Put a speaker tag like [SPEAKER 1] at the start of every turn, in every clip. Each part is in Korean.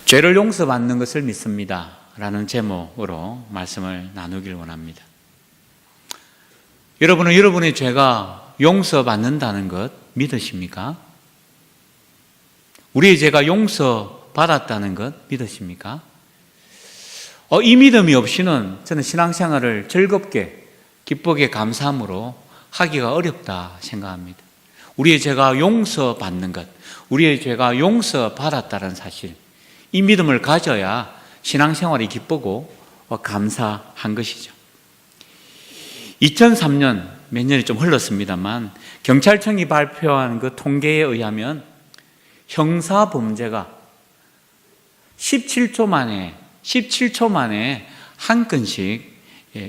[SPEAKER 1] 죄를 용서받는 것을 믿습니다 라는 제목으로 말씀을 나누길 원합니다. 여러분은 여러분의 죄가 용서받는다는 것 믿으십니까? 우리의 죄가 용서받았다는 것 믿으십니까? 이 믿음이 없이는 저는 신앙생활을 즐겁게 기쁘게 감사함으로 하기가 어렵다 생각합니다. 우리의 죄가 용서받는 것, 우리의 죄가 용서받았다는 사실, 이 믿음을 가져야 신앙생활이 기쁘고 감사한 것이죠. 2003년, 몇 년이 좀 흘렀습니다만 경찰청이 발표한 그 통계에 의하면 형사범죄가 17초 만에 한 건씩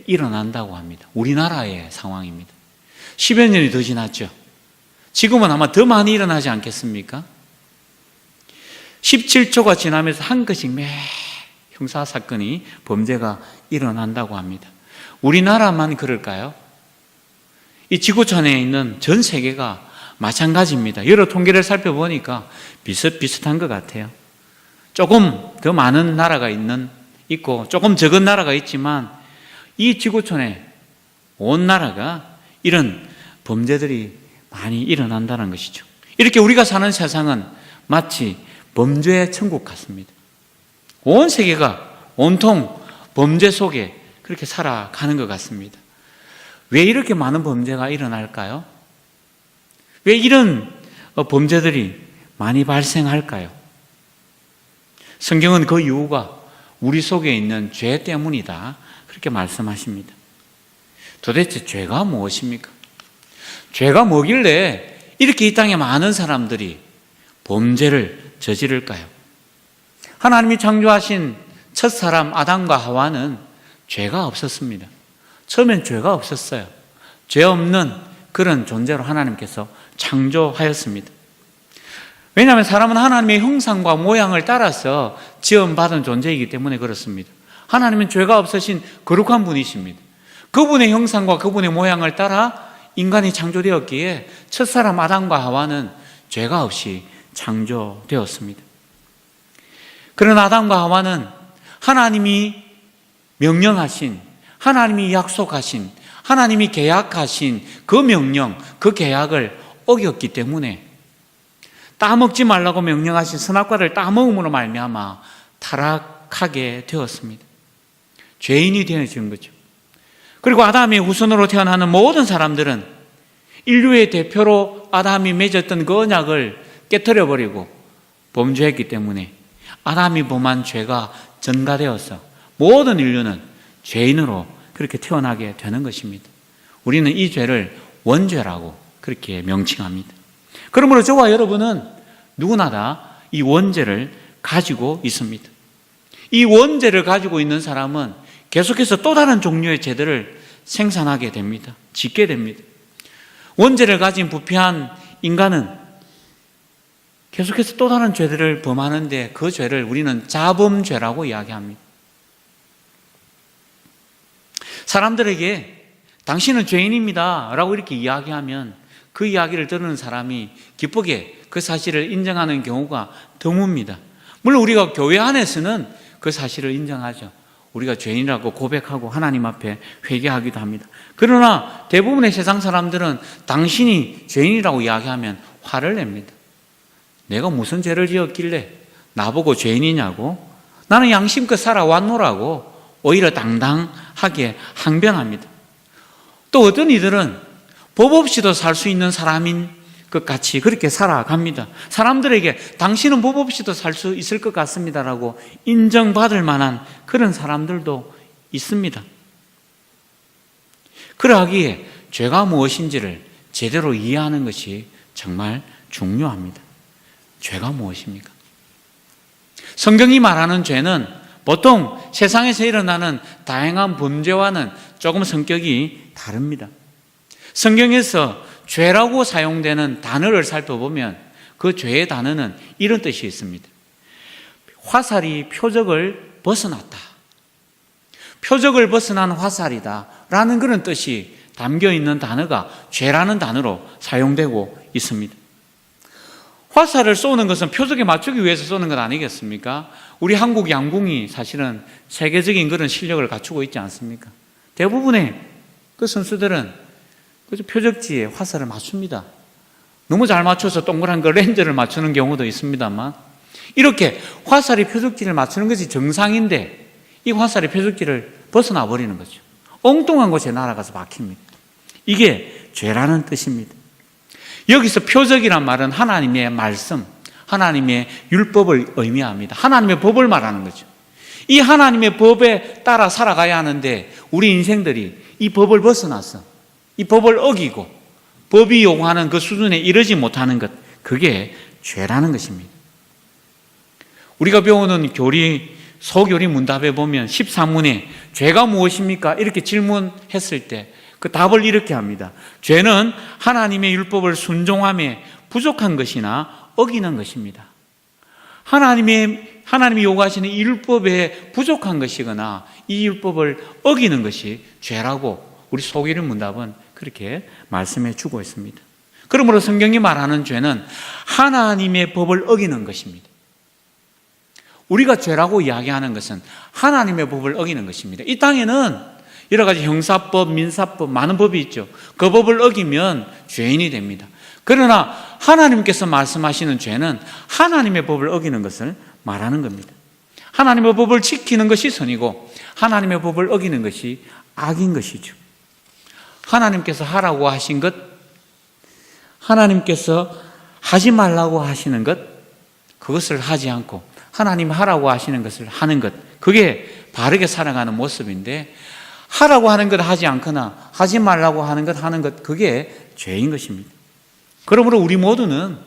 [SPEAKER 1] 일어난다고 합니다. 우리나라의 상황입니다. 10여 년이 더 지났죠. 지금은 아마 더 많이 일어나지 않겠습니까? 17초가 지나면서 한 건씩 매 형사사건이 범죄가 일어난다고 합니다. 우리나라만 그럴까요? 이 지구촌에 있는 전 세계가 마찬가지입니다. 여러 통계를 살펴보니까 비슷비슷한 것 같아요. 조금 더 많은 나라가 있고 조금 적은 나라가 있지만 이 지구촌에 온 나라가 이런 범죄들이 많이 일어난다는 것이죠. 이렇게 우리가 사는 세상은 마치 범죄의 천국 같습니다. 온 세계가 온통 범죄 속에 그렇게 살아가는 것 같습니다. 왜 이렇게 많은 범죄가 일어날까요? 왜 이런 범죄들이 많이 발생할까요? 성경은 그 이유가 우리 속에 있는 죄 때문이다 그렇게 말씀하십니다. 도대체 죄가 무엇입니까? 죄가 뭐길래 이렇게 이 땅에 많은 사람들이 범죄를 저지를까요? 하나님이 창조하신 첫 사람 아담과 하와는 죄가 없었습니다. 처음엔 죄가 없었어요. 죄 없는 그런 존재로 하나님께서 창조하였습니다. 왜냐하면 사람은 하나님의 형상과 모양을 따라서 지음받은 존재이기 때문에 그렇습니다. 하나님은 죄가 없으신 거룩한 분이십니다. 그분의 형상과 그분의 모양을 따라 인간이 창조되었기에 첫사람 아담과 하와는 죄가 없이 창조되었습니다. 그런 아담과 하와는 하나님이 명령하신, 하나님이 약속하신, 하나님이 계약하신 그 명령, 그 계약을 어겼기 때문에 따먹지 말라고 명령하신 선악과를 따먹음으로 말미암아 타락하게 되었습니다. 죄인이 되어진 거죠. 그리고 아담의 후손으로 태어나는 모든 사람들은 인류의 대표로 아담이 맺었던 그 언약을 깨트려버리고 범죄했기 때문에 아담이 범한 죄가 전가되어서 모든 인류는 죄인으로 그렇게 태어나게 되는 것입니다. 우리는 이 죄를 원죄라고 그렇게 명칭합니다. 그러므로 저와 여러분은 누구나 다 이 원죄를 가지고 있습니다. 이 원죄를 가지고 있는 사람은 계속해서 또 다른 종류의 죄들을 생산하게 됩니다. 짓게 됩니다. 원죄를 가진 부패한 인간은 계속해서 또 다른 죄들을 범하는데 그 죄를 우리는 자범죄라고 이야기합니다. 사람들에게 당신은 죄인입니다 라고 이렇게 이야기하면 그 이야기를 들은 사람이 기쁘게 그 사실을 인정하는 경우가 드뭅니다. 물론 우리가 교회 안에서는 그 사실을 인정하죠. 우리가 죄인이라고 고백하고 하나님 앞에 회개하기도 합니다. 그러나 대부분의 세상 사람들은 당신이 죄인이라고 이야기하면 화를 냅니다. 내가 무슨 죄를 지었길래 나보고 죄인이냐고, 나는 양심껏 살아왔노라고 오히려 당당하게 항변합니다. 또 어떤 이들은 법 없이도 살 수 있는 사람인 것 같이 그렇게 살아갑니다. 사람들에게 당신은 법 없이도 살 수 있을 것 같습니다라고 인정받을 만한 그런 사람들도 있습니다. 그러하기에 죄가 무엇인지를 제대로 이해하는 것이 정말 중요합니다. 죄가 무엇입니까? 성경이 말하는 죄는 보통 세상에서 일어나는 다양한 범죄와는 조금 성격이 다릅니다. 성경에서 죄라고 사용되는 단어를 살펴보면 그 죄의 단어는 이런 뜻이 있습니다. 화살이 표적을 벗어났다. 표적을 벗어난 화살이다 라는 그런 뜻이 담겨 있는 단어가 죄라는 단어로 사용되고 있습니다. 화살을 쏘는 것은 표적에 맞추기 위해서 쏘는 것 아니겠습니까? 우리 한국 양궁이 사실은 세계적인 그런 실력을 갖추고 있지 않습니까? 대부분의 그 선수들은 그저 표적지에 화살을 맞춥니다. 너무 잘 맞춰서 동그란 그 렌즈를 맞추는 경우도 있습니다만, 이렇게 화살이 표적지를 맞추는 것이 정상인데 이 화살이 표적지를 벗어나 버리는 거죠. 엉뚱한 곳에 날아가서 박힙니다. 이게 죄라는 뜻입니다. 여기서 표적이란 말은 하나님의 말씀, 하나님의 율법을 의미합니다. 하나님의 법을 말하는 거죠. 이 하나님의 법에 따라 살아가야 하는데 우리 인생들이 이 법을 벗어나서 이 법을 어기고 법이 요구하는 그 수준에 이르지 못하는 것, 그게 죄라는 것입니다. 우리가 배우는 소교리 문답에 보면 13문에 죄가 무엇입니까? 이렇게 질문했을 때 그 답을 이렇게 합니다. 죄는 하나님의 율법을 순종함에 부족한 것이나 어기는 것입니다. 하나님이 요구하시는 이 율법에 부족한 것이거나 이 율법을 어기는 것이 죄라고 우리 소교리 문답은 그렇게 말씀해 주고 있습니다. 그러므로 성경이 말하는 죄는 하나님의 법을 어기는 것입니다. 우리가 죄라고 이야기하는 것은 하나님의 법을 어기는 것입니다. 이 땅에는 여러 가지 형사법, 민사법, 많은 법이 있죠. 그 법을 어기면 죄인이 됩니다. 그러나 하나님께서 말씀하시는 죄는 하나님의 법을 어기는 것을 말하는 겁니다. 하나님의 법을 지키는 것이 선이고 하나님의 법을 어기는 것이 악인 것이죠. 하나님께서 하라고 하신 것, 하나님께서 하지 말라고 하시는 것, 그것을 하지 않고 하나님 하라고 하시는 것을 하는 것, 그게 바르게 살아가는 모습인데, 하라고 하는 것 하지 않거나 하지 말라고 하는 것 하는 것, 그게 죄인 것입니다. 그러므로 우리 모두는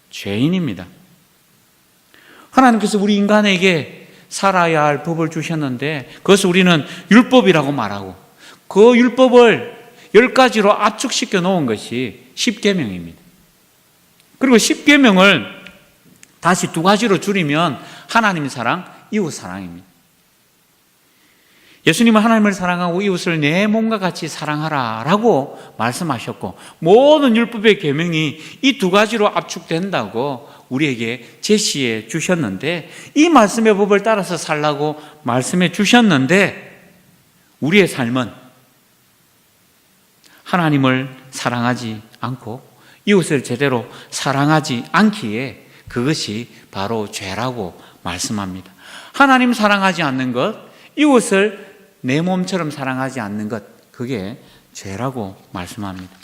[SPEAKER 1] 죄인입니다. 하나님께서 우리 인간에게 살아야 할 법을 주셨는데 그것을 우리는 율법이라고 말하고 그 율법을 10가지로 압축시켜 놓은 것이 십계명입니다. 그리고 십계명을 다시 2가지로 줄이면 하나님 사랑, 이웃 사랑입니다. 예수님은 하나님을 사랑하고 이웃을 내 몸과 같이 사랑하라 라고 말씀하셨고, 모든 율법의 계명이 이 2가지로 압축된다고 우리에게 제시해 주셨는데, 이 말씀의 법을 따라서 살라고 말씀해 주셨는데, 우리의 삶은 하나님을 사랑하지 않고 이웃을 제대로 사랑하지 않기에 그것이 바로 죄라고 말씀합니다. 하나님 사랑하지 않는 것, 이웃을 내 몸처럼 사랑하지 않는 것, 그게 죄라고 말씀합니다.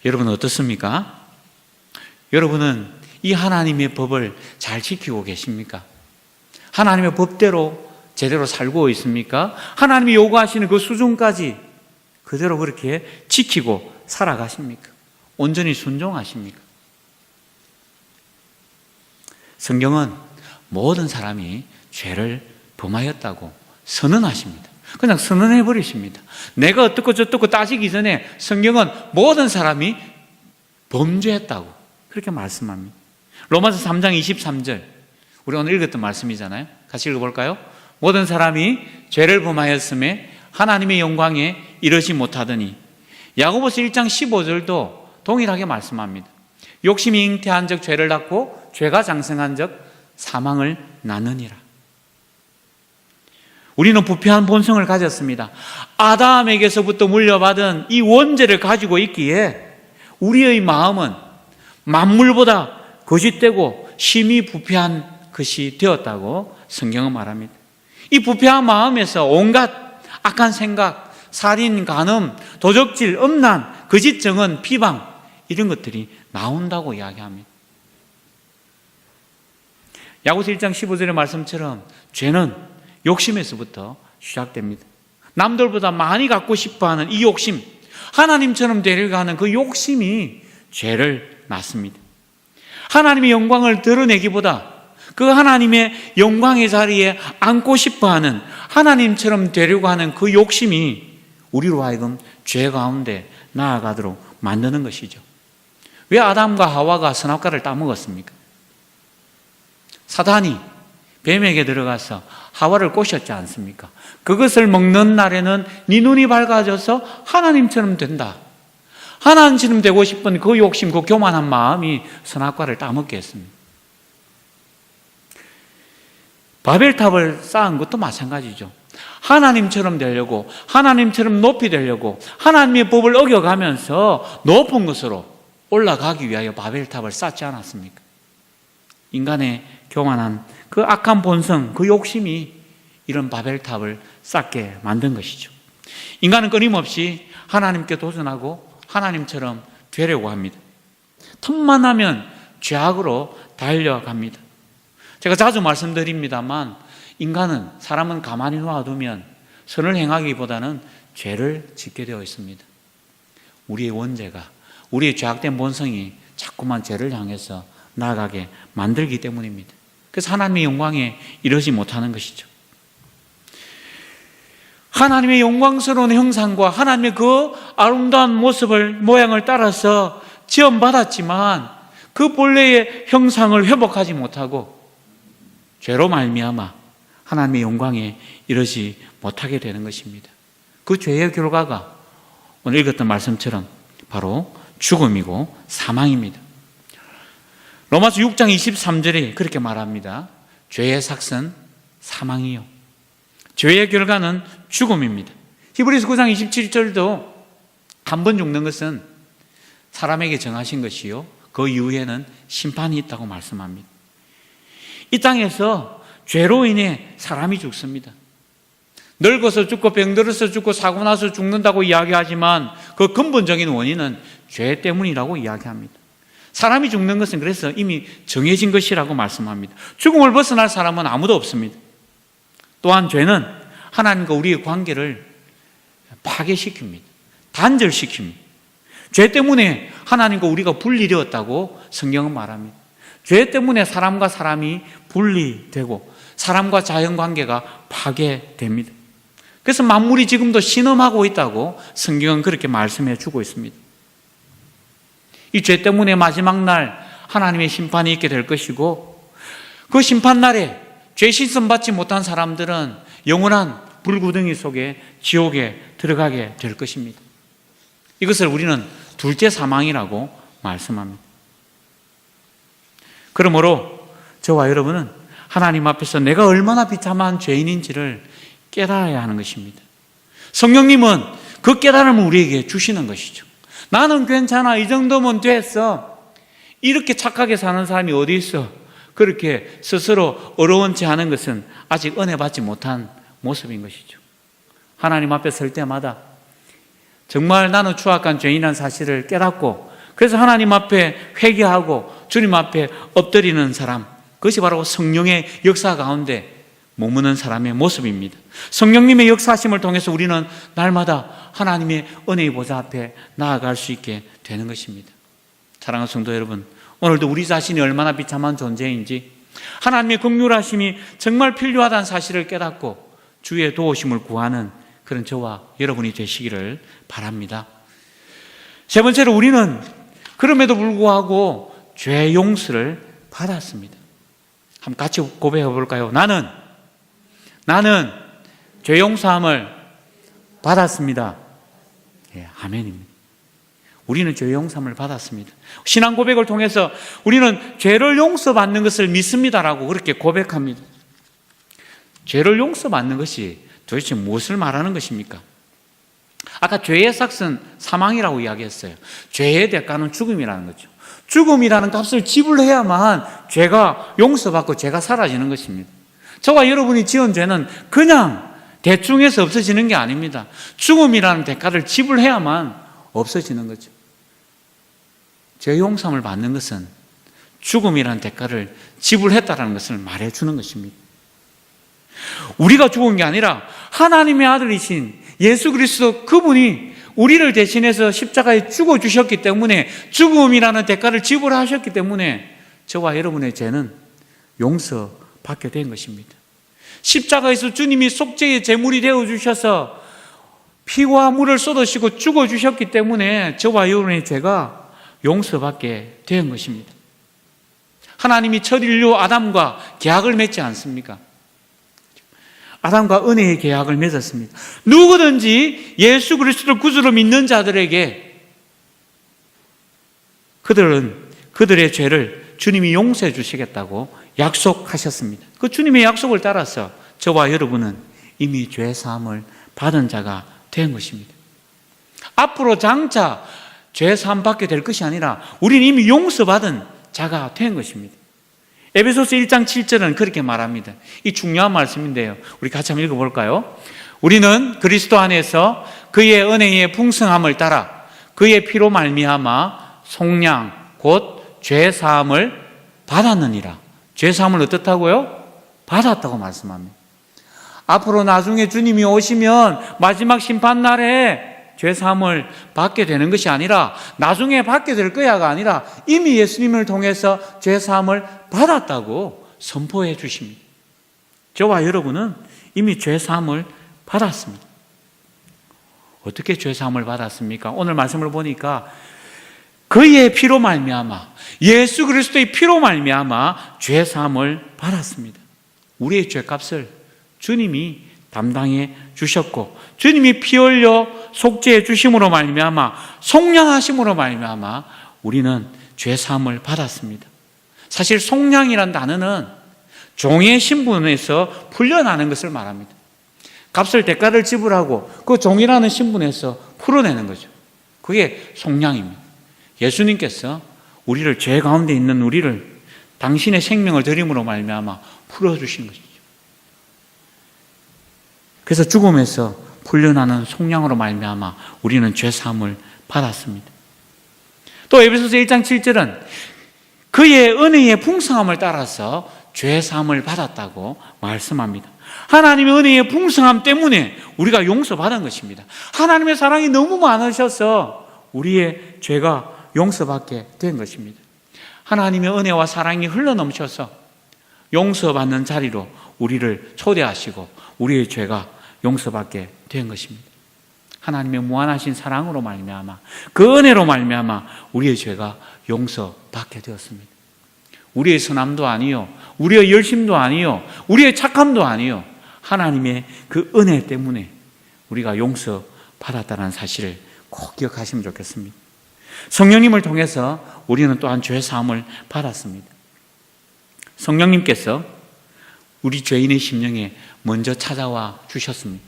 [SPEAKER 1] 여러분 어떻습니까? 여러분은 이 하나님의 법을 잘 지키고 계십니까? 하나님의 법대로 제대로 살고 있습니까? 하나님이 요구하시는 그 수준까지 그대로 그렇게 지키고 살아가십니까? 온전히 순종하십니까? 성경은 모든 사람이 죄를 범하였다고 선언하십니다. 그냥 선언해 버리십니다. 내가 어떻고 저떻고 따지기 전에 성경은 모든 사람이 범죄했다고 그렇게 말씀합니다. 로마서 3장 23절, 우리 오늘 읽었던 말씀이잖아요. 같이 읽어볼까요? 모든 사람이 죄를 범하였음에 하나님의 영광에 이르지 못하더니. 야고보서 1장 15절도 동일하게 말씀합니다. 욕심이 잉태한 적 죄를 낳고 죄가 장성한 적 사망을 낳느니라. 우리는 부패한 본성을 가졌습니다. 아담에게서부터 물려받은 이 원죄를 가지고 있기에 우리의 마음은 만물보다 거짓되고 심히 부패한 것이 되었다고 성경은 말합니다. 이 부패한 마음에서 온갖 악한 생각, 살인, 간음, 도적질, 음란, 거짓 증언, 비방, 이런 것들이 나온다고 이야기합니다. 야고보서 1장 15절의 말씀처럼 죄는 욕심에서부터 시작됩니다. 남들보다 많이 갖고 싶어하는 이 욕심, 하나님처럼 되려고 하는 그 욕심이 죄를 낳습니다. 하나님의 영광을 드러내기보다 그 하나님의 영광의 자리에 앉고 싶어하는, 하나님처럼 되려고 하는 그 욕심이 우리로 하여금 죄 가운데 나아가도록 만드는 것이죠. 왜 아담과 하와가 선악과를 따먹었습니까? 사단이 뱀에게 들어가서 하와를 꼬셨지 않습니까? 그것을 먹는 날에는 네 눈이 밝아져서 하나님처럼 된다. 하나님처럼 되고 싶은 그 욕심, 그 교만한 마음이 선악과를 따먹게 했습니다. 바벨탑을 쌓은 것도 마찬가지죠. 하나님처럼 되려고, 하나님처럼 높이 되려고, 하나님의 법을 어겨가면서 높은 것으로 올라가기 위하여 바벨탑을 쌓지 않았습니까? 인간의 교만한 그 악한 본성, 그 욕심이 이런 바벨탑을 쌓게 만든 것이죠. 인간은 끊임없이 하나님께 도전하고 하나님처럼 되려고 합니다. 틈만 나면 죄악으로 달려갑니다. 제가 자주 말씀드립니다만 인간은, 사람은 가만히 놔두면 선을 행하기보다는 죄를 짓게 되어 있습니다. 우리의 원죄가, 우리의 죄악된 본성이 자꾸만 죄를 향해서 나아가게 만들기 때문입니다. 그래서 하나님의 영광에 이르지 못하는 것이죠. 하나님의 영광스러운 형상과 하나님의 그 아름다운 모양을 따라서 지음받았지만 그 본래의 형상을 회복하지 못하고 죄로 말미암아 하나님의 영광에 이르지 못하게 되는 것입니다. 그 죄의 결과가 오늘 읽었던 말씀처럼 바로 죽음이고 사망입니다. 로마서 6장 23절에 그렇게 말합니다. 죄의 삭은 사망이요, 죄의 결과는 죽음입니다. 히브리서 9장 27절도 한 번 죽는 것은 사람에게 정하신 것이요, 그 이후에는 심판이 있다고 말씀합니다. 이 땅에서 죄로 인해 사람이 죽습니다. 늙어서 죽고 병들어서 죽고 사고 나서 죽는다고 이야기하지만 그 근본적인 원인은 죄 때문이라고 이야기합니다. 사람이 죽는 것은 그래서 이미 정해진 것이라고 말씀합니다. 죽음을 벗어날 사람은 아무도 없습니다. 또한 죄는 하나님과 우리의 관계를 파괴시킵니다. 단절시킵니다. 죄 때문에 하나님과 우리가 분리되었다고 성경은 말합니다. 죄 때문에 사람과 사람이 분리되고 사람과 자연관계가 파괴됩니다. 그래서 만물이 지금도 신음하고 있다고 성경은 그렇게 말씀해 주고 있습니다. 이 죄 때문에 마지막 날 하나님의 심판이 있게 될 것이고, 그 심판날에 죄 씻음 받지 못한 사람들은 영원한 불구덩이 속에 지옥에 들어가게 될 것입니다. 이것을 우리는 둘째 사망이라고 말씀합니다. 그러므로 저와 여러분은 하나님 앞에서 내가 얼마나 비참한 죄인인지를 깨달아야 하는 것입니다. 성령님은 그 깨달음을 우리에게 주시는 것이죠. 나는 괜찮아, 이 정도면 됐어, 이렇게 착하게 사는 사람이 어디 있어, 그렇게 스스로 어려운 채 하는 것은 아직 은혜 받지 못한 모습인 것이죠. 하나님 앞에 설 때마다 정말 나는 추악한 죄인이라는 사실을 깨닫고, 그래서 하나님 앞에 회개하고 주님 앞에 엎드리는 사람, 그것이 바로 성령의 역사 가운데 머무는 사람의 모습입니다. 성령님의 역사하심을 통해서 우리는 날마다 하나님의 은혜의 보좌 앞에 나아갈 수 있게 되는 것입니다. 사랑하는 성도 여러분, 오늘도 우리 자신이 얼마나 비참한 존재인지, 하나님의 긍휼하심이 정말 필요하다는 사실을 깨닫고 주의 도우심을 구하는 그런 저와 여러분이 되시기를 바랍니다. 세 번째로, 우리는 그럼에도 불구하고 죄 용서를 받았습니다. 한번 같이 고백해 볼까요? 나는 죄 용서함을 받았습니다. 예, 아멘입니다. 우리는 죄 용서함을 받았습니다. 신앙 고백을 통해서 우리는 죄를 용서받는 것을 믿습니다라고 그렇게 고백합니다. 죄를 용서받는 것이 도대체 무엇을 말하는 것입니까? 아까 죄의 삭은 사망이라고 이야기했어요. 죄의 대가는 죽음이라는 거죠. 죽음이라는 값을 지불해야만 죄가 용서받고 죄가 사라지는 것입니다. 저와 여러분이 지은 죄는 그냥 대충 해서 없어지는 게 아닙니다. 죽음이라는 대가를 지불해야만 없어지는 거죠. 죄 용서함을 받는 것은 죽음이라는 대가를 지불했다는 것을 말해주는 것입니다. 우리가 죽은 게 아니라 하나님의 아들이신 예수 그리스도, 그분이 우리를 대신해서 십자가에 죽어주셨기 때문에, 죽음이라는 대가를 지불하셨기 때문에 저와 여러분의 죄는 용서받게 된 것입니다. 십자가에서 주님이 속죄의 제물이 되어주셔서 피와 물을 쏟으시고 죽어주셨기 때문에 저와 여러분의 죄가 용서받게 된 것입니다. 하나님이 첫 인류 아담과 계약을 맺지 않습니까? 아담과 은혜의 계약을 맺었습니다. 누구든지 예수 그리스도를 구주로 믿는 자들에게 그들은 그들의 죄를 주님이 용서해 주시겠다고 약속하셨습니다. 그 주님의 약속을 따라서 저와 여러분은 이미 죄 사함을 받은 자가 된 것입니다. 앞으로 장차 죄 사함 받게 될 것이 아니라 우리는 이미 용서받은 자가 된 것입니다. 에베소서 1장 7절은 그렇게 말합니다. 이 중요한 말씀인데요, 우리 같이 한번 읽어볼까요? 우리는 그리스도 안에서 그의 은혜의 풍성함을 따라 그의 피로 말미암아 속량 곧 죄 사함을 받았느니라. 죄 사함을 어떻다고요? 받았다고 말씀합니다. 앞으로 나중에 주님이 오시면 마지막 심판날에 죄 사함을 받게 되는 것이 아니라 나중에 받게 될 거야가 아니라 이미 예수님을 통해서 죄 사함을 받았다고 선포해 주십니다. 저와 여러분은 이미 죄 사함을 받았습니다. 어떻게 죄 사함을 받았습니까? 오늘 말씀을 보니까 그의 피로 말미암아, 예수 그리스도의 피로 말미암아 죄 사함을 받았습니다. 우리의 죄값을 주님이 담당해 주셨고 주님이 피 흘려 속죄해 주심으로 말미암아 속량하심으로 말미암아 우리는 죄 사함을 받았습니다. 사실 속량이란 단어는 종의 신분에서 풀려나는 것을 말합니다. 값을 대가를 지불하고 그 종이라는 신분에서 풀어내는 거죠. 그게 속량입니다. 예수님께서 우리를 죄 가운데 있는 우리를 당신의 생명을 드림으로 말미암아 풀어주신 것이죠. 그래서 죽음에서 풀려나는 속량으로 말미암아 우리는 죄 사함을 받았습니다. 또 에베소서 1장 7절은 그의 은혜의 풍성함을 따라서 죄 사함을 받았다고 말씀합니다. 하나님의 은혜의 풍성함 때문에 우리가 용서받은 것입니다. 하나님의 사랑이 너무 많으셔서 우리의 죄가 용서받게 된 것입니다. 하나님의 은혜와 사랑이 흘러넘쳐서 용서받는 자리로 우리를 초대하시고 우리의 죄가 용서받게 된 것입니다. 하나님의 무한하신 사랑으로 말미암아 그 은혜로 말미암아 우리의 죄가 용서받게 되었습니다. 우리의 선함도 아니요, 우리의 열심도 아니요, 우리의 착함도 아니요, 하나님의 그 은혜 때문에 우리가 용서받았다는 사실을 꼭 기억하시면 좋겠습니다. 성령님을 통해서 우리는 또한 죄 사함을 받았습니다. 성령님께서 우리 죄인의 심령에 먼저 찾아와 주셨습니다.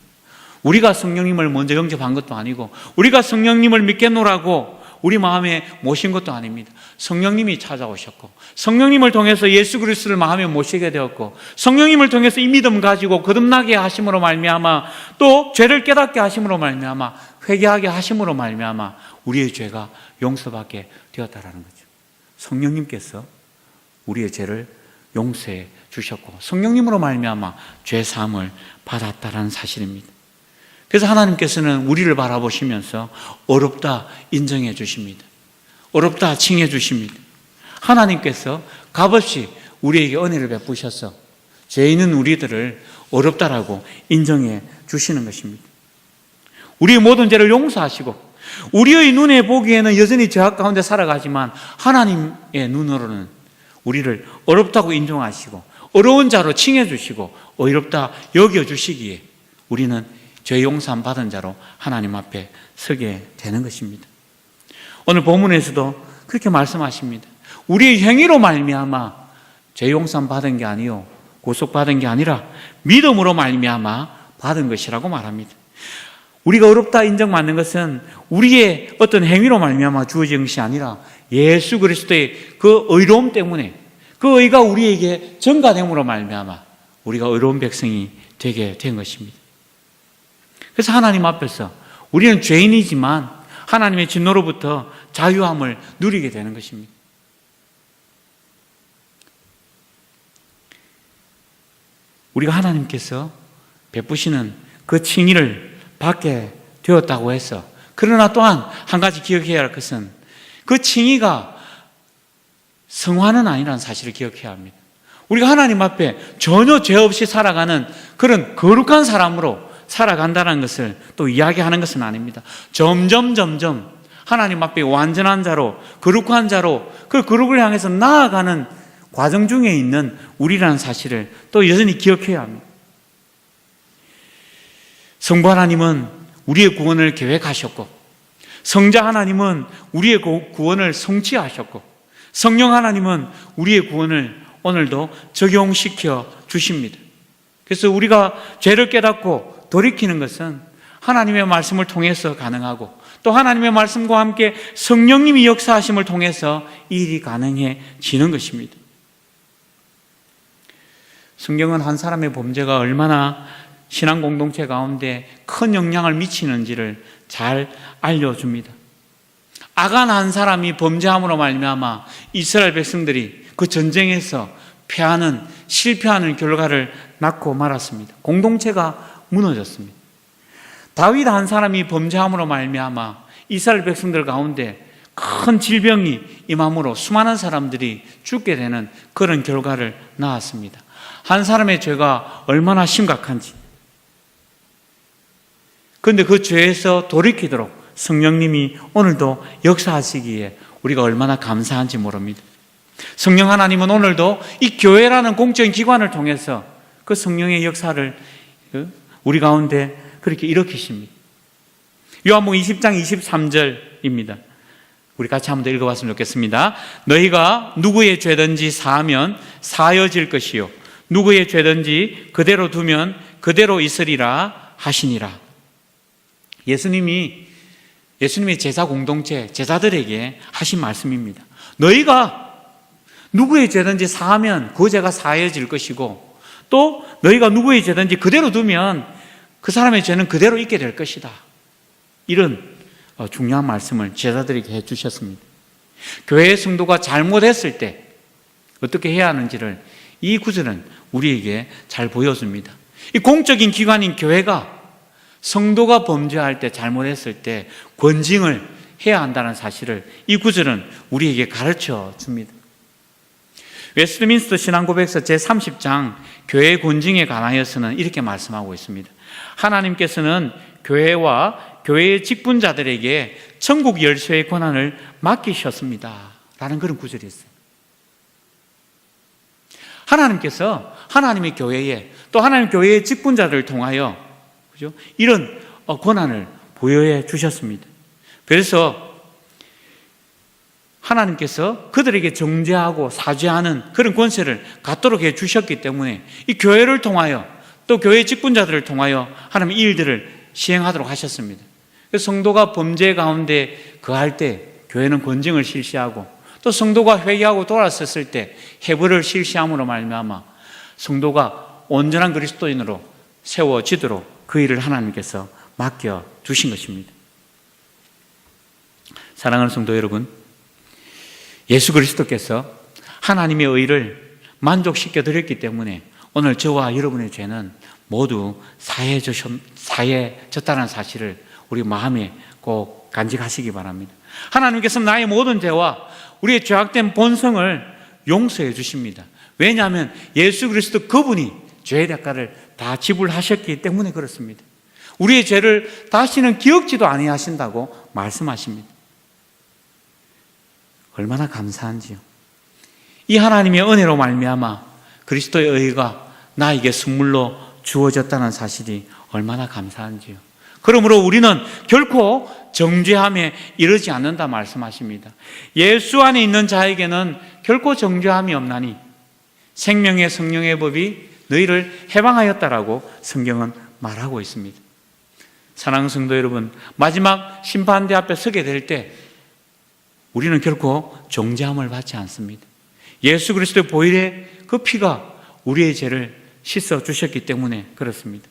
[SPEAKER 1] 우리가 성령님을 먼저 영접한 것도 아니고 우리가 성령님을 믿겠노라고 우리 마음에 모신 것도 아닙니다. 성령님이 찾아오셨고 성령님을 통해서 예수 그리스도를 마음에 모시게 되었고 성령님을 통해서 이 믿음 가지고 거듭나게 하심으로 말미암아 또 죄를 깨닫게 하심으로 말미암아 회개하게 하심으로 말미암아 우리의 죄가 용서받게 되었다라는 거죠. 성령님께서 우리의 죄를 용서해 주셨고 성령님으로 말미암아 죄 사함을 받았다라는 사실입니다. 그래서 하나님께서는 우리를 바라보시면서 어렵다 인정해 주십니다. 어렵다 칭해 주십니다. 하나님께서 값없이 우리에게 은혜를 베푸셔서 죄 있는 우리들을 어렵다라고 인정해 주시는 것입니다. 우리의 모든 죄를 용서하시고 우리의 눈에 보기에는 여전히 죄악 가운데 살아가지만 하나님의 눈으로는 우리를 어렵다고 인정하시고 어려운 자로 칭해 주시고 어렵다 여겨 주시기에 우리는 죄 용서함 받은 자로 하나님 앞에 서게 되는 것입니다. 오늘 본문에서도 그렇게 말씀하십니다. 우리의 행위로 말미암아 죄 용서함 받은 게 아니요 구속받은 게 아니라 믿음으로 말미암아 받은 것이라고 말합니다. 우리가 어렵다 인정받는 것은 우리의 어떤 행위로 말미암아 주어진 것이 아니라 예수 그리스도의 그 의로움 때문에 그 의가 우리에게 전가됨으로 말미암아 우리가 의로운 백성이 되게 된 것입니다. 그래서 하나님 앞에서 우리는 죄인이지만 하나님의 진노로부터 자유함을 누리게 되는 것입니다. 우리가 하나님께서 베푸시는 그 칭의를 받게 되었다고 해서 그러나 또한 한 가지 기억해야 할 것은 그 칭의가 성화는 아니라는 사실을 기억해야 합니다. 우리가 하나님 앞에 전혀 죄 없이 살아가는 그런 거룩한 사람으로 살아간다는 것을 또 이야기하는 것은 아닙니다. 점점 하나님 앞에 완전한 자로 거룩한 자로 그 거룩을 향해서 나아가는 과정 중에 있는 우리라는 사실을 또 여전히 기억해야 합니다. 성부 하나님은 우리의 구원을 계획하셨고 성자 하나님은 우리의 구원을 성취하셨고 성령 하나님은 우리의 구원을 오늘도 적용시켜 주십니다. 그래서 우리가 죄를 깨닫고 돌이키는 것은 하나님의 말씀을 통해서 가능하고 또 하나님의 말씀과 함께 성령님이 역사하심을 통해서 이 일이 가능해지는 것입니다. 성경은 한 사람의 범죄가 얼마나 신앙 공동체 가운데 큰 영향을 미치는지를 잘 알려줍니다. 아간 한 사람이 범죄함으로 말미암아 이스라엘 백성들이 그 전쟁에서 실패하는 결과를 낳고 말았습니다. 공동체가 무너졌습니다. 다윗 한 사람이 범죄함으로 말미암아 이스라엘 백성들 가운데 큰 질병이 임함으로 수많은 사람들이 죽게 되는 그런 결과를 낳았습니다. 한 사람의 죄가 얼마나 심각한지. 그런데 그 죄에서 돌이키도록 성령님이 오늘도 역사하시기에 우리가 얼마나 감사한지 모릅니다. 성령 하나님은 오늘도 이 교회라는 공적인 기관을 통해서 그 성령의 역사를 우리 가운데 그렇게 일으키십니다. 요한복음 20장 23절입니다. 우리 같이 한번 더 읽어봤으면 좋겠습니다. 너희가 누구의 죄든지 사하면 사하여질 것이요 누구의 죄든지 그대로 두면 그대로 있으리라 하시니라. 예수님이 제사 공동체, 제자들에게 하신 말씀입니다. 너희가 누구의 죄든지 사하면 그 죄가 사해질 것이고 또 너희가 누구의 죄든지 그대로 두면 그 사람의 죄는 그대로 있게 될 것이다. 이런 중요한 말씀을 제자들에게 해주셨습니다. 교회의 성도가 잘못했을 때 어떻게 해야 하는지를 이 구절은 우리에게 잘 보여줍니다. 이 공적인 기관인 교회가 성도가 범죄할 때, 잘못했을 때 권징을 해야 한다는 사실을 이 구절은 우리에게 가르쳐 줍니다. 웨스트민스터 신앙고백서 제30장 교회의 권징에 관하여서는 이렇게 말씀하고 있습니다. 하나님께서는 교회와 교회의 직분자들에게 천국 열쇠의 권한을 맡기셨습니다. 라는 그런 구절이 있어요. 하나님께서 하나님의 교회에 또 하나님 교회의 직분자들을 통하여 그죠? 이런 권한을 부여해 주셨습니다. 그래서 하나님께서 그들에게 정죄하고 사죄하는 그런 권세를 갖도록 해 주셨기 때문에 이 교회를 통하여 또 교회 직분자들을 통하여 하나님 이 일들을 시행하도록 하셨습니다. 그래서 성도가 범죄 가운데 거할 때 교회는 권징을 실시하고 또 성도가 회개하고 돌아섰을 때 해부를 실시함으로 말미암아 성도가 온전한 그리스도인으로 세워지도록 그 일을 하나님께서 맡겨주신 것입니다. 사랑하는 성도 여러분, 예수 그리스도께서 하나님의 의를 만족시켜 드렸기 때문에 오늘 저와 여러분의 죄는 모두 사해졌다는 사실을 우리 마음에 꼭 간직하시기 바랍니다. 하나님께서 나의 모든 죄와 우리의 죄악된 본성을 용서해 주십니다. 왜냐하면 예수 그리스도 그분이 죄의 대가를 다 지불하셨기 때문에 그렇습니다. 우리의 죄를 다시는 기억지도 아니하신다고 말씀하십니다. 얼마나 감사한지요. 이 하나님의 은혜로 말미암아 그리스도의 의가 나에게 선물로 주어졌다는 사실이 얼마나 감사한지요. 그러므로 우리는 결코 정죄함에 이르지 않는다 말씀하십니다. 예수 안에 있는 자에게는 결코 정죄함이 없나니 생명의 성령의 법이 너희를 해방하였다라고 성경은 말하고 있습니다. 사랑하는 성도 여러분, 마지막 심판대 앞에 서게 될 때 우리는 결코 정죄함을 받지 않습니다. 예수 그리스도의 보혈의 그 피가 우리의 죄를 씻어 주셨기 때문에 그렇습니다.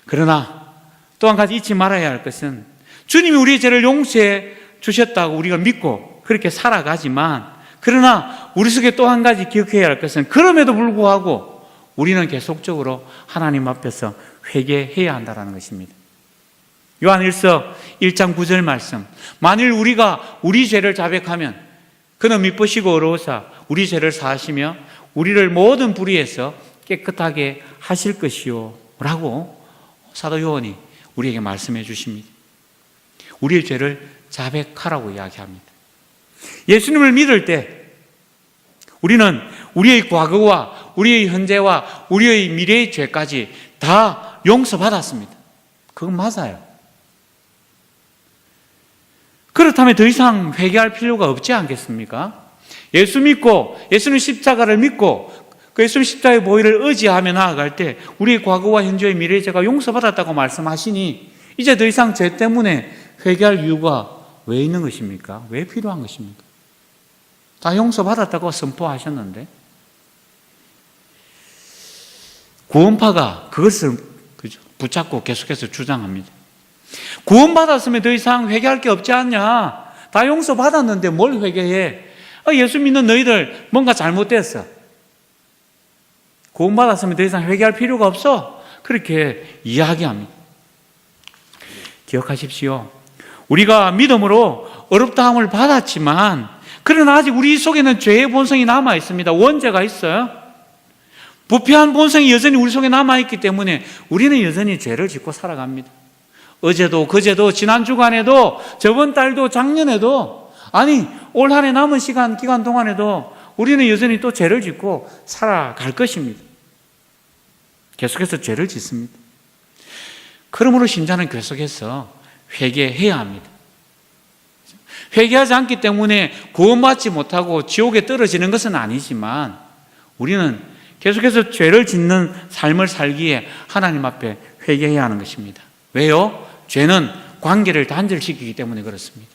[SPEAKER 1] 그러나 또 한 가지 잊지 말아야 할 것은 주님이 우리의 죄를 용서해 주셨다고 우리가 믿고 그렇게 살아가지만 그러나 우리 속에 또 한 가지 기억해야 할 것은 그럼에도 불구하고 우리는 계속적으로 하나님 앞에서 회개해야 한다는 것입니다. 요한일서 1장 9절 말씀, 만일 우리가 우리 죄를 자백하면 그는 미쁘시고 의로우사 우리 죄를 사하시며 우리를 모든 불의에서 깨끗하게 하실 것이요 라고 사도 요한이 우리에게 말씀해 주십니다. 우리의 죄를 자백하라고 이야기합니다. 예수님을 믿을 때 우리는 우리의 과거와 우리의 현재와 우리의 미래의 죄까지 다 용서받았습니다. 그건 맞아요. 그렇다면 더 이상 회개할 필요가 없지 않겠습니까? 예수 믿고 예수님 십자가를 믿고 그 예수님 십자가의 보혈을 의지하며 나아갈 때 우리의 과거와 현재의 미래의 죄가 용서받았다고 말씀하시니 이제 더 이상 죄 때문에 회개할 이유가 왜 있는 것입니까? 왜 필요한 것입니까? 다 용서받았다고 선포하셨는데 구원파가 그것을 붙잡고 계속해서 주장합니다. 구원받았으면 더 이상 회개할 게 없지 않냐? 다 용서받았는데 뭘 회개해? 예수 믿는 너희들 뭔가 잘못됐어. 구원받았으면 더 이상 회개할 필요가 없어. 그렇게 이야기합니다. 기억하십시오. 우리가 믿음으로 어렵다함을 받았지만 그러나 아직 우리 속에는 죄의 본성이 남아 있습니다. 원죄가 있어요. 부패한 본성이 여전히 우리 속에 남아 있기 때문에 우리는 여전히 죄를 짓고 살아갑니다. 어제도 그제도 지난 주간에도 저번 달도 작년에도 아니 올 한 해 남은 기간 동안에도 우리는 여전히 또 죄를 짓고 살아갈 것입니다. 계속해서 죄를 짓습니다. 그러므로 신자는 계속해서 회개해야 합니다. 회개하지 않기 때문에 구원받지 못하고 지옥에 떨어지는 것은 아니지만 우리는 계속해서 죄를 짓는 삶을 살기에 하나님 앞에 회개해야 하는 것입니다. 왜요? 죄는 관계를 단절시키기 때문에 그렇습니다.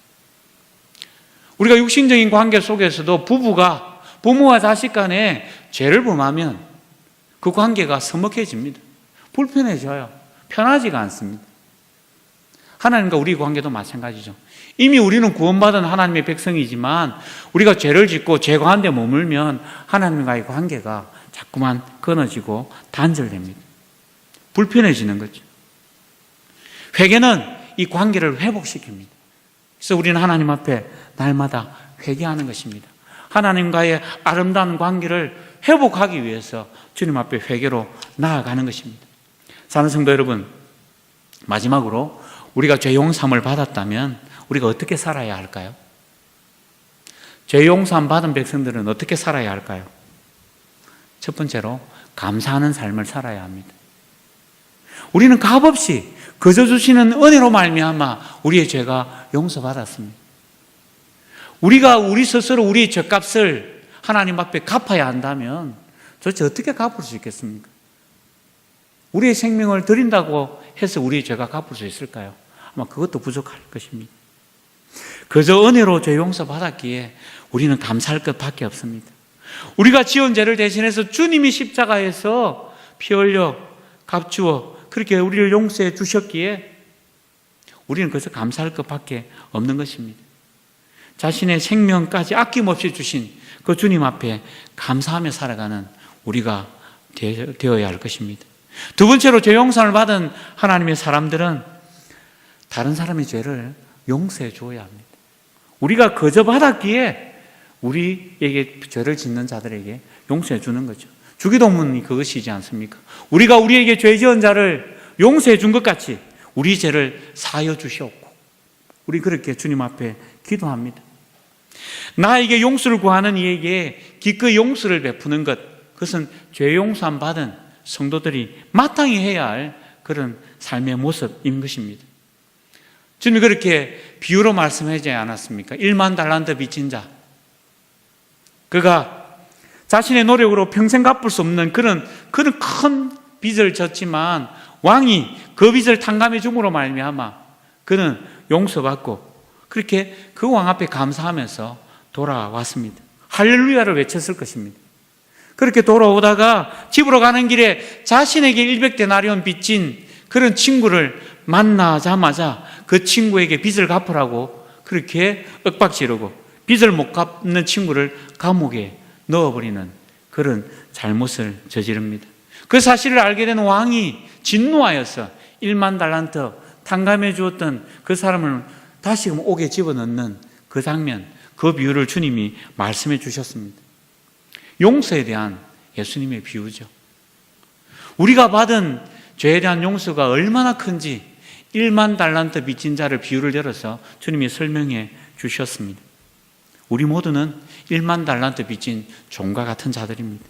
[SPEAKER 1] 우리가 육신적인 관계 속에서도 부부가 부모와 자식 간에 죄를 범하면 그 관계가 서먹해집니다. 불편해져요. 편하지가 않습니다. 하나님과 우리 관계도 마찬가지죠. 이미 우리는 구원받은 하나님의 백성이지만 우리가 죄를 짓고 죄 가운데 머물면 하나님과의 관계가 자꾸만 끊어지고 단절됩니다. 불편해지는 거죠. 회개는 이 관계를 회복시킵니다. 그래서 우리는 하나님 앞에 날마다 회개하는 것입니다. 하나님과의 아름다운 관계를 회복하기 위해서 주님 앞에 회개로 나아가는 것입니다. 사랑하는 성도 여러분, 마지막으로 우리가 죄 용서함을 받았다면 우리가 어떻게 살아야 할까요? 죄 용서함 받은 백성들은 어떻게 살아야 할까요? 첫 번째로 감사하는 삶을 살아야 합니다. 우리는 값없이 거저 주시는 은혜로 말미암아 우리의 죄가 용서받았습니다. 우리가 우리 스스로 우리의 죄값을 하나님 앞에 갚아야 한다면 도대체 어떻게 갚을 수 있겠습니까? 우리의 생명을 드린다고 해서 우리의 죄가 갚을 수 있을까요? 아마 그것도 부족할 것입니다. 그저 은혜로 죄 용서받았기에 우리는 감사할 것밖에 없습니다. 우리가 지은 죄를 대신해서 주님이 십자가에서 피 흘려 값주어 그렇게 우리를 용서해 주셨기에 우리는 그래서 감사할 것밖에 없는 것입니다. 자신의 생명까지 아낌없이 주신 그 주님 앞에 감사하며 살아가는 우리가 되어야 할 것입니다. 두 번째로 죄 용서를 받은 하나님의 사람들은 다른 사람의 죄를 용서해 주어야 합니다. 우리가 거저 받았기에 우리에게 죄를 짓는 자들에게 용서해 주는 거죠. 주기도문이 그것이지 않습니까? 우리가 우리에게 죄 지은 자를 용서해 준 것 같이 우리 죄를 사하여 주시옵고 우리 그렇게 주님 앞에 기도합니다. 나에게 용서를 구하는 이에게 기꺼이 용서를 베푸는 것, 그것은 죄 용서함 받은 성도들이 마땅히 해야 할 그런 삶의 모습인 것입니다. 주님이 그렇게 비유로 말씀하지 않았습니까? 1만 달란트 빚진 자, 그가 자신의 노력으로 평생 갚을 수 없는 그런 큰 빚을 졌지만 왕이 그 빚을 탕감해 줌으로 말미암아 그는 용서받고 그렇게 그 왕 앞에 감사하면서 돌아왔습니다. 할렐루야를 외쳤을 것입니다. 그렇게 돌아오다가 집으로 가는 길에 자신에게 100데나리온 빚진 그런 친구를 만나자마자 그 친구에게 빚을 갚으라고 그렇게 윽박지르고 빚을 못 갚는 친구를 감옥에 넣어버리는 그런 잘못을 저지릅니다. 그 사실을 알게 된 왕이 진노하여서 1만 달란트 탕감해 주었던 그 사람을 다시금 옥에 집어넣는 그 장면, 그 비유를 주님이 말씀해 주셨습니다. 용서에 대한 예수님의 비유죠. 우리가 받은 죄에 대한 용서가 얼마나 큰지 1만 달란트 빚진 자를 비유를 들어서 주님이 설명해 주셨습니다. 우리 모두는 1만 달란트 빚진 종과 같은 자들입니다.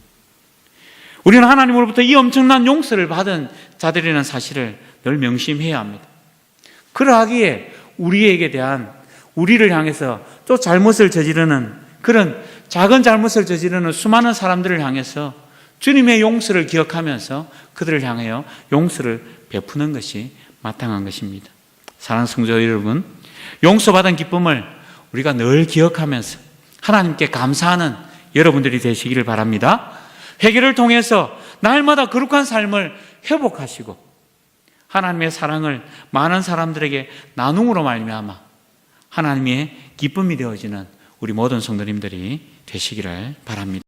[SPEAKER 1] 우리는 하나님으로부터 이 엄청난 용서를 받은 자들이라는 사실을 늘 명심해야 합니다. 그러하기에 우리에게 대한 우리를 향해서 또 잘못을 저지르는 그런 작은 잘못을 저지르는 수많은 사람들을 향해서 주님의 용서를 기억하면서 그들을 향하여 용서를 베푸는 것이 마땅한 것입니다. 사랑하는 성도 여러분, 용서받은 기쁨을 우리가 늘 기억하면서 하나님께 감사하는 여러분들이 되시기를 바랍니다. 회개를 통해서 날마다 거룩한 삶을 회복하시고 하나님의 사랑을 많은 사람들에게 나눔으로 말미암아 하나님의 기쁨이 되어지는 우리 모든 성도님들이 되시기를 바랍니다.